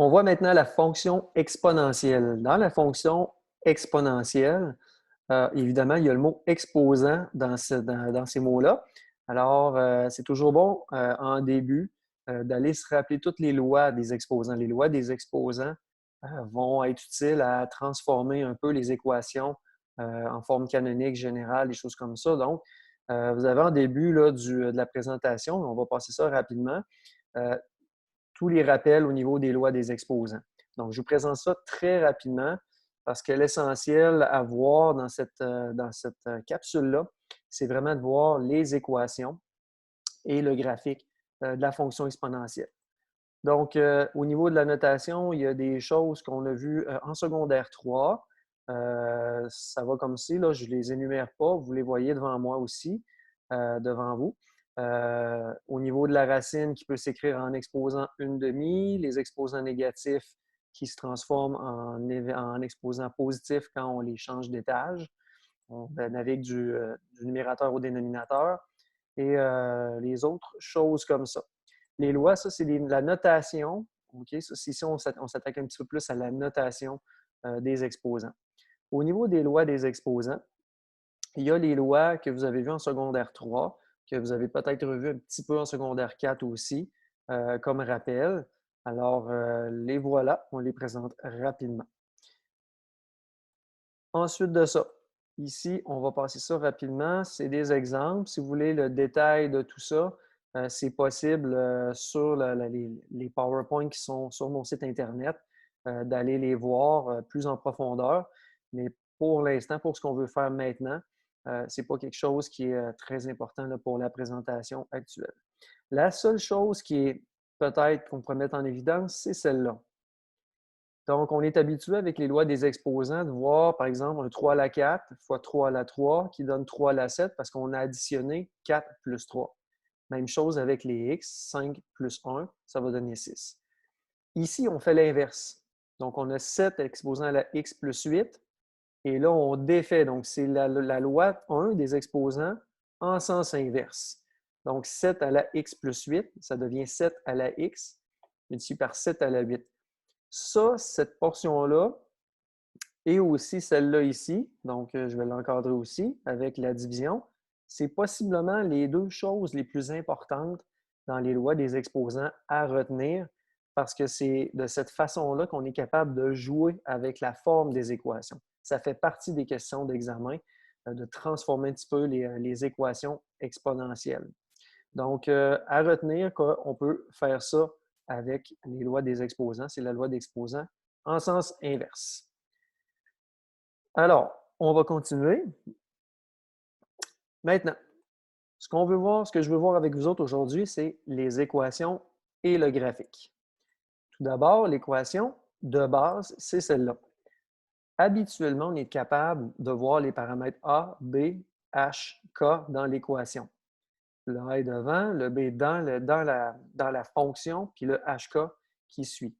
On voit maintenant la fonction exponentielle. Dans la fonction exponentielle, évidemment, il y a le mot exposant dans ces mots-là. Alors, c'est toujours bon en début d'aller se rappeler toutes les lois des exposants. Les lois des exposants vont être utiles à transformer un peu les équations en forme canonique, générale, des choses comme ça. Donc, vous avez en début là, de la présentation, on va passer ça rapidement, euh, tous les rappels au niveau des lois des exposants. Donc, je vous présente ça très rapidement parce que l'essentiel à voir dans cette capsule-là, c'est vraiment de voir les équations et le graphique de la fonction exponentielle. Donc, au niveau de la notation, il y a des choses qu'on a vues en secondaire 3. Ça va comme ci, là, je ne les énumère pas, vous les voyez devant moi aussi, devant vous. Au niveau de la racine qui peut s'écrire en exposant une demi, les exposants négatifs qui se transforment en exposants positifs quand on les change d'étage. On navigue du numérateur au dénominateur et les autres choses comme ça. Les lois, ça, c'est la notation. Okay? Ça, ici, on s'attaque un petit peu plus à la notation des exposants. Au niveau des lois des exposants, il y a les lois que vous avez vues en secondaire 3, que vous avez peut-être revues un petit peu en secondaire 4 aussi, comme rappel. Alors, les voilà, on les présente rapidement. Ensuite de ça, ici, on va passer ça rapidement. C'est des exemples. Si vous voulez le détail de tout ça, c'est possible sur les PowerPoint qui sont sur mon site Internet, d'aller les voir plus en profondeur. Mais pour l'instant, pour ce qu'on veut faire maintenant, ce n'est pas quelque chose qui est très important là, pour la présentation actuelle. La seule chose qui est peut-être qu'on pourrait mettre en évidence, c'est celle-là. Donc, on est habitué avec les lois des exposants de voir, par exemple, un 3 à la 4 fois 3 à la 3 qui donne 3 à la 7 parce qu'on a additionné 4 plus 3. Même chose avec les x, 5 plus 1, ça va donner 6. Ici, on fait l'inverse. Donc, on a 7 exposants à la x plus 8 et là, on défait. Donc, c'est la loi 1 des exposants en sens inverse. Donc, 7 à la x plus 8, ça devient 7 à la x multiplié par 7 à la 8. Ça, cette portion-là, et aussi celle-là ici, donc je vais l'encadrer aussi avec la division, c'est possiblement les deux choses les plus importantes dans les lois des exposants à retenir parce que c'est de cette façon-là qu'on est capable de jouer avec la forme des équations. Ça fait partie des questions d'examen, de transformer un petit peu les équations exponentielles. Donc, à retenir qu'on peut faire ça avec les lois des exposants. C'est la loi d'exposant en sens inverse. Alors, on va continuer. Maintenant, ce que je veux voir avec vous autres aujourd'hui, c'est les équations et le graphique. Tout d'abord, l'équation de base, c'est celle-là. Habituellement, on est capable de voir les paramètres A, B, H, K dans l'équation. Le A est devant, le B est dans la fonction, puis le HK qui suit,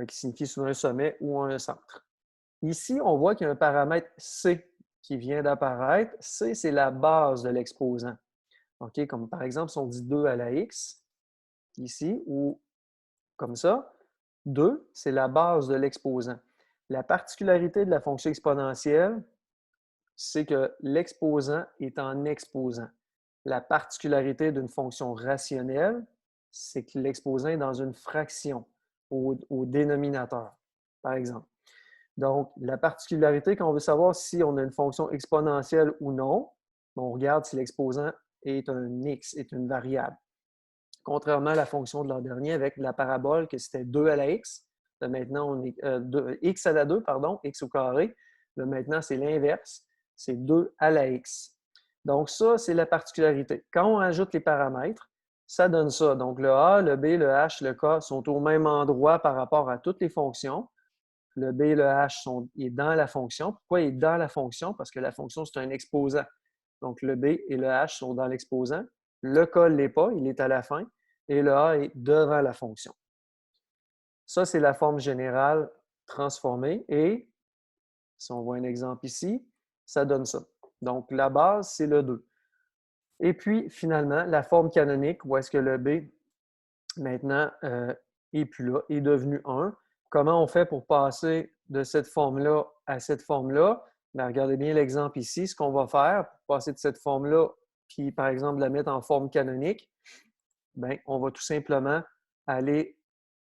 qui signifie sur un sommet ou un centre. Ici, on voit qu'il y a un paramètre C qui vient d'apparaître. C, c'est la base de l'exposant. OK? Comme par exemple, si on dit 2 à la x, ici, ou comme ça, 2, c'est la base de l'exposant. La particularité de la fonction exponentielle, c'est que l'exposant est en exposant. La particularité d'une fonction rationnelle, c'est que l'exposant est dans une fraction au dénominateur, par exemple. Donc, la particularité, quand on veut savoir si on a une fonction exponentielle ou non, on regarde si l'exposant est un x, est une variable. Contrairement à la fonction de l'an dernier avec la parabole que c'était 2 à la x, là, maintenant on est x à la 2, pardon, x au carré. Là, maintenant, c'est l'inverse, c'est 2 à la x. Donc, ça, c'est la particularité. Quand on ajoute les paramètres, ça donne ça. Donc, le a, le b, le h, le k sont au même endroit par rapport à toutes les fonctions. Le b et le h est dans la fonction. Pourquoi il est dans la fonction? Parce que la fonction, c'est un exposant. Donc, le b et le h sont dans l'exposant. Le k ne l'est pas, il est à la fin. Et le a est devant la fonction. Ça, c'est la forme générale transformée. Et, si on voit un exemple ici, ça donne ça. Donc, la base, c'est le 2. Et puis, finalement, la forme canonique, où est-ce que le b, maintenant, n'est plus là, est devenu 1. Comment on fait pour passer de cette forme-là à cette forme-là? Bien, regardez bien l'exemple ici. Ce qu'on va faire pour passer de cette forme-là, puis par exemple la mettre en forme canonique, bien, on va tout simplement aller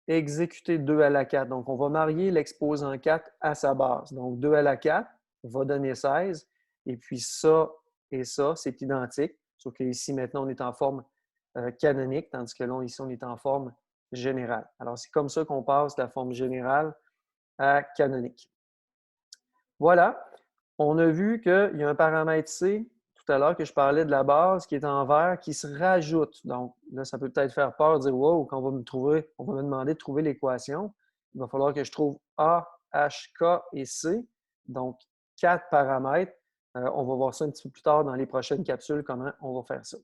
exécuter 2 à la 4. Donc, on va marier l'exposant 4 à sa base. Donc, 2 à la 4 va donner 16. Et puis ça et ça, c'est identique. Sauf qu'ici, maintenant, on est en forme canonique, tandis que là, ici, on est en forme générale. Alors, c'est comme ça qu'on passe de la forme générale à canonique. Voilà. On a vu qu'il y a un paramètre C tout à l'heure que je parlais de la base qui est en vert, qui se rajoute. Donc, là, ça peut peut-être faire peur de dire wow, quand on va me demander de trouver l'équation. Il va falloir que je trouve A, H, K et C. Donc, 4 paramètres. On va voir ça un petit peu plus tard dans les prochaines capsules, comment on va faire ça.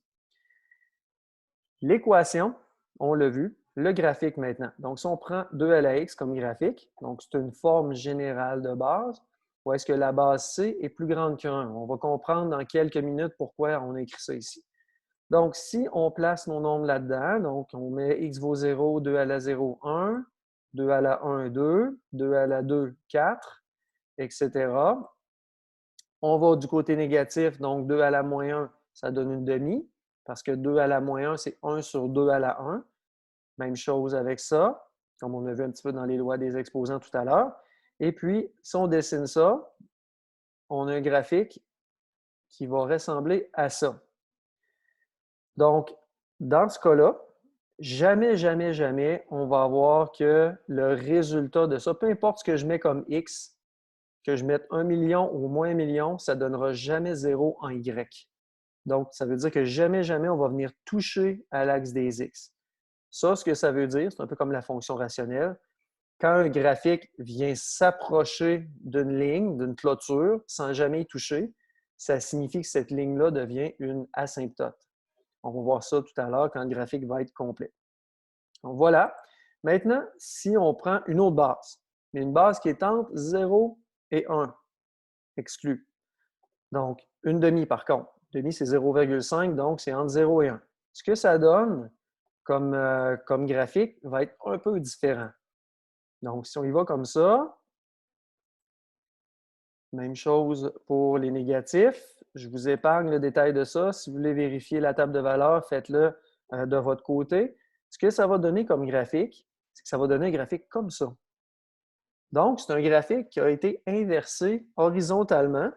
L'équation, on l'a vu. Le graphique maintenant. Donc, si on prend 2 à la x comme graphique, donc c'est une forme générale de base, ou est-ce que la base C est plus grande qu'un? On va comprendre dans quelques minutes pourquoi on a écrit ça ici. Donc, si on place nos nombres là-dedans, donc on met x vaut 0, 2 à la 0, 1, 2 à la 1, 2, 2 à la 2, 4, etc. On va du côté négatif, donc 2 à la moins 1, ça donne une demi, parce que 2 à la moins 1, c'est 1 sur 2 à la 1. Même chose avec ça, comme on a vu un petit peu dans les lois des exposants tout à l'heure. Et puis, si on dessine ça, on a un graphique qui va ressembler à ça. Donc, dans ce cas-là, jamais, jamais, jamais, on va avoir que le résultat de ça, peu importe ce que je mets comme X, que je mette 1 million ou moins 1 million, ça ne donnera jamais 0 en Y. Donc, ça veut dire que jamais, jamais, on va venir toucher à l'axe des X. Ça, ce que ça veut dire, c'est un peu comme la fonction rationnelle. Quand un graphique vient s'approcher d'une ligne, d'une clôture, sans jamais y toucher, ça signifie que cette ligne-là devient une asymptote. On va voir ça tout à l'heure quand le graphique va être complet. Donc voilà. Maintenant, si on prend une autre base, mais une base qui est entre 0 et 1, exclu. Donc, une demi par contre. Demi, c'est 0,5, donc c'est entre 0 et 1. Ce que ça donne comme graphique va être un peu différent. Donc, si on y va comme ça, même chose pour les négatifs. Je vous épargne le détail de ça. Si vous voulez vérifier la table de valeurs, faites-le de votre côté. Ce que ça va donner comme graphique, c'est que ça va donner un graphique comme ça. Donc, c'est un graphique qui a été inversé horizontalement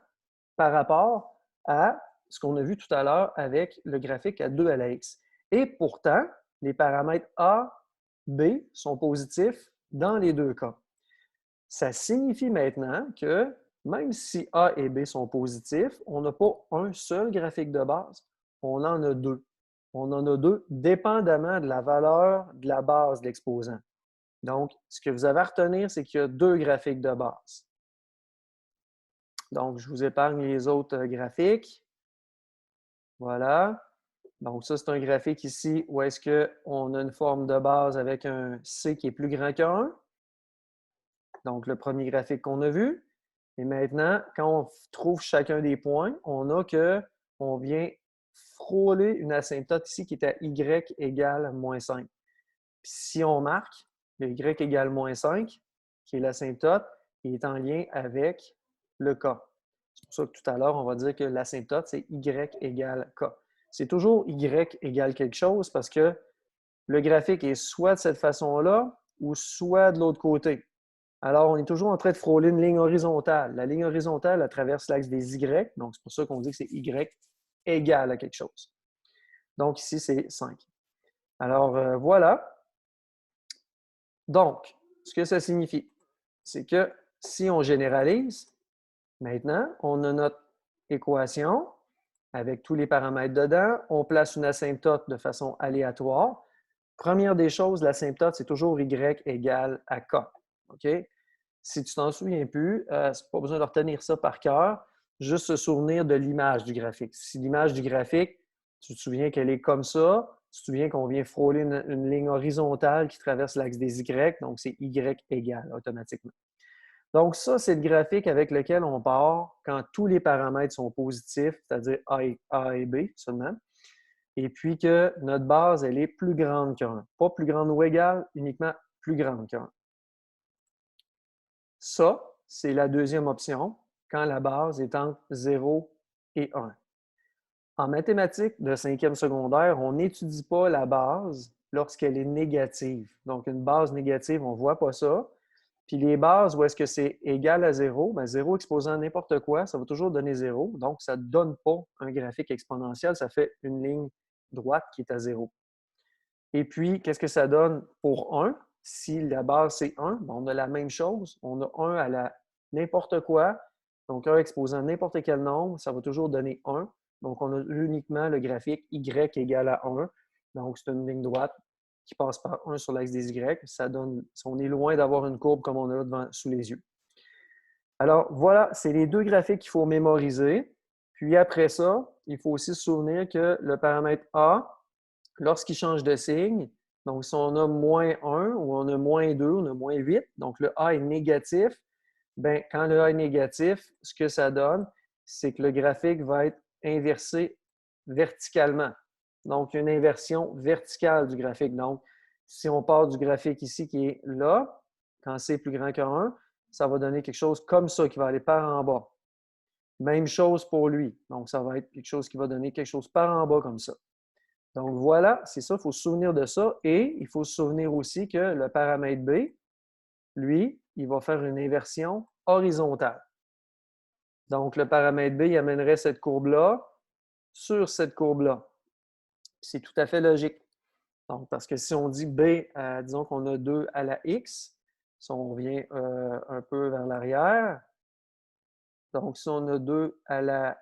par rapport à ce qu'on a vu tout à l'heure avec le graphique à 2 à la x. Et pourtant, les paramètres A, B sont positifs dans les deux cas. Ça signifie maintenant que même si A et B sont positifs, on n'a pas un seul graphique de base, on en a deux. On en a deux dépendamment de la valeur de la base de l'exposant. Donc, ce que vous avez à retenir, c'est qu'il y a deux graphiques de base. Donc, je vous épargne les autres graphiques. Voilà. Donc, ça, c'est un graphique ici où est-ce qu'on a une forme de base avec un C qui est plus grand qu'1. Donc, le premier graphique qu'on a vu. Et maintenant, quand on trouve chacun des points, on a qu'on vient frôler une asymptote ici qui est à y égale moins 5. Puis si on marque le y égale moins 5, qui est l'asymptote, il est en lien avec le k. C'est pour ça que tout à l'heure, on va dire que l'asymptote, c'est y égale k. C'est toujours y égale quelque chose parce que le graphique est soit de cette façon-là ou soit de l'autre côté. Alors, on est toujours en train de frôler une ligne horizontale. La ligne horizontale, elle traverse l'axe des Y, donc c'est pour ça qu'on dit que c'est Y égale à quelque chose. Donc, ici, c'est 5. Alors, voilà. Donc, ce que ça signifie, c'est que si on généralise, maintenant, on a notre équation avec tous les paramètres dedans. On place une asymptote de façon aléatoire. Première des choses, l'asymptote, c'est toujours Y égale à K. OK? Si tu t'en souviens plus, c'est pas besoin de retenir ça par cœur, juste se souvenir de l'image du graphique. Si l'image du graphique, tu te souviens qu'elle est comme ça, tu te souviens qu'on vient frôler une ligne horizontale qui traverse l'axe des Y, donc c'est Y égale automatiquement. Donc ça, c'est le graphique avec lequel on part quand tous les paramètres sont positifs, c'est-à-dire A et B seulement, et puis que notre base, elle est plus grande qu'un. Pas plus grande ou égale, uniquement plus grande que 1. Ça, c'est la deuxième option, quand la base est entre 0 et 1. En mathématiques de 5e secondaire, on n'étudie pas la base lorsqu'elle est négative. Donc, une base négative, on ne voit pas ça. Puis les bases où est-ce que c'est égal à 0, bien 0 exposant n'importe quoi, ça va toujours donner 0. Donc, ça ne donne pas un graphique exponentiel, ça fait une ligne droite qui est à 0. Et puis, qu'est-ce que ça donne pour 1? Si la base, c'est 1, bien, on a la même chose. On a 1 à la n'importe quoi. Donc, 1 exposant n'importe quel nombre, ça va toujours donner 1. Donc, on a uniquement le graphique y égale à 1. Donc, c'est une ligne droite qui passe par 1 sur l'axe des y. Ça donne, on est loin d'avoir une courbe comme on a là sous les yeux. Alors, voilà, c'est les deux graphiques qu'il faut mémoriser. Puis après ça, il faut aussi se souvenir que le paramètre A, lorsqu'il change de signe, donc si on a moins 1 ou on a moins 2, on a moins 8, donc le A est négatif, bien, quand le A est négatif, ce que ça donne, c'est que le graphique va être inversé verticalement. Donc, une inversion verticale du graphique. Donc, si on part du graphique ici qui est là, quand c'est plus grand que 1, ça va donner quelque chose comme ça qui va aller par en bas. Même chose pour lui. Donc, ça va être quelque chose qui va donner quelque chose par en bas comme ça. Donc, voilà, c'est ça, il faut se souvenir de ça. Et il faut se souvenir aussi que le paramètre B, lui, il va faire une inversion horizontale. Donc, le paramètre B, il amènerait cette courbe-là sur cette courbe-là. C'est tout à fait logique. Donc, parce que si on dit B, disons qu'on a 2 à la X, si on revient un peu vers l'arrière, donc si on a 2 à la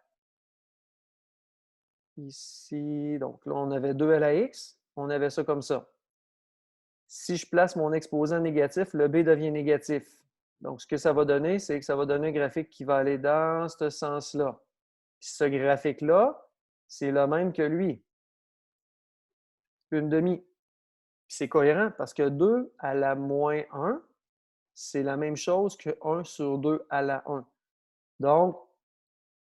ici, donc là, on avait 2 à la X, on avait ça comme ça. Si je place mon exposant négatif, le B devient négatif. Donc, ce que ça va donner, c'est que ça va donner un graphique qui va aller dans ce sens-là. Puis ce graphique-là, c'est le même que lui. Une demi. Puis c'est cohérent parce que 2 à la moins 1, c'est la même chose que 1 sur 2 à la 1. Donc,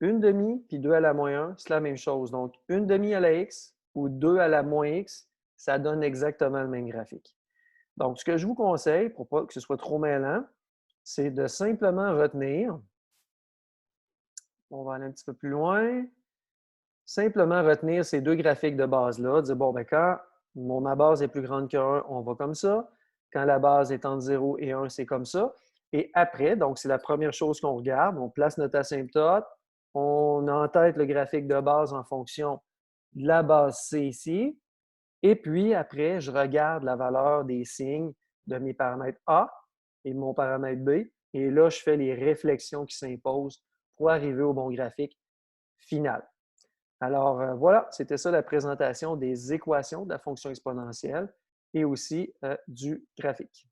une demi puis 2 à la moins 1, c'est la même chose. Donc, une demi à la x ou 2 à la moins x, ça donne exactement le même graphique. Donc, ce que je vous conseille, pour pas que ce soit trop mêlant, c'est de simplement retenir, on va aller un petit peu plus loin, simplement retenir ces deux graphiques de base-là, dire, bon, ben quand ma base est plus grande que 1, on va comme ça. Quand la base est entre 0 et 1, c'est comme ça. Et après, donc c'est la première chose qu'on regarde, on place notre asymptote, on a en tête le graphique de base en fonction de la base C ici. Et puis après, je regarde la valeur des signes de mes paramètres A et de mon paramètre B. Et là, je fais les réflexions qui s'imposent pour arriver au bon graphique final. Alors, voilà, c'était ça la présentation des équations de la fonction exponentielle et aussi du graphique.